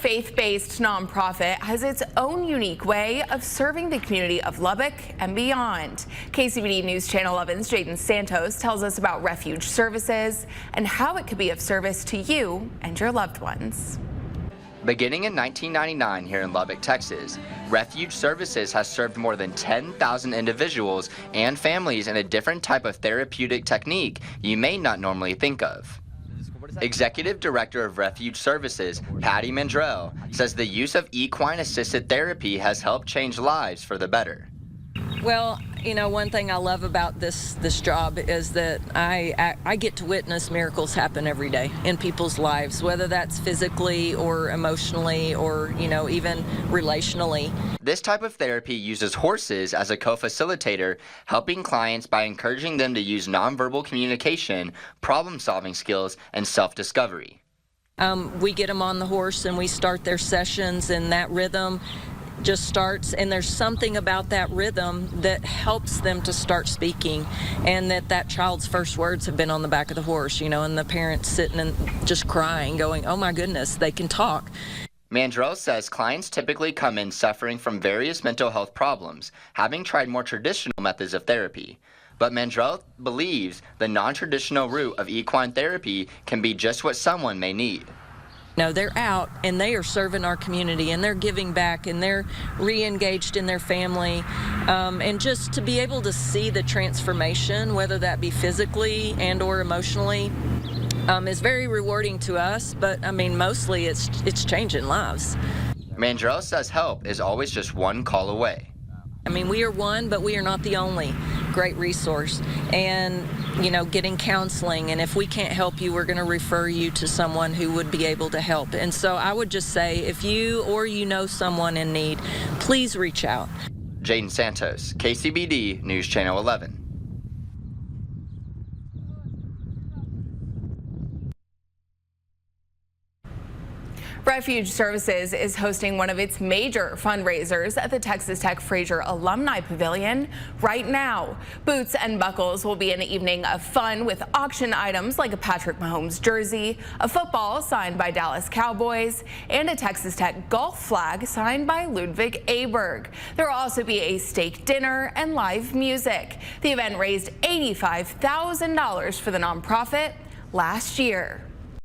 faith-based nonprofit has its own unique way of serving the community of Lubbock and beyond. KCBD News Channel 11's Jaden Santos tells us about Refuge Services and how it could be of service to you and your loved ones. Beginning in 1999 here in Lubbock, Texas, Refuge Services has served more than 10,000 individuals and families in a different type of therapeutic technique you may not normally think of. Executive Director of Refuge Services, Patty Mandrell, says the use of equine-assisted therapy has helped change lives for the better. Well, you know, one thing I love about this job is that I get to witness miracles happen every day in people's lives, whether that's physically or emotionally or, you know, even relationally. This type of therapy uses horses as a co-facilitator, helping clients by encouraging them to use nonverbal communication, problem-solving skills, and self-discovery. We get them on the horse and we start their sessions, and that rhythm just starts, and there's something about that rhythm that helps them to start speaking, and that child's first words have been on the back of the horse, you know, and the parents sitting and just crying, going, oh my goodness, they can talk. Mandrell says clients typically come in suffering from various mental health problems, having tried more traditional methods of therapy. But Mandrell believes the non-traditional route of equine therapy can be just what someone may need. No, they're out and they are serving our community, and they're giving back, and they're re-engaged in their family, and just to be able to see the transformation, whether that be physically and or emotionally, is very rewarding to us. But I mean, mostly it's changing lives. Mandrell says help is always just one call away. I mean, we are one, but we are not the only great resource. And, you know, getting counseling, and if we can't help you, we're going to refer you to someone who would be able to help. And so I would just say, if you or you know someone in need, please reach out. Jaden Santos, KCBD News Channel 11. Refuge Services is hosting one of its major fundraisers at the Texas Tech Frazier Alumni Pavilion right now. Boots and Buckles will be an evening of fun with auction items like a Patrick Mahomes jersey, a football signed by Dallas Cowboys, and a Texas Tech golf flag signed by Ludwig Aberg. There will also be a steak dinner and live music. The event raised $85,000 for the nonprofit last year.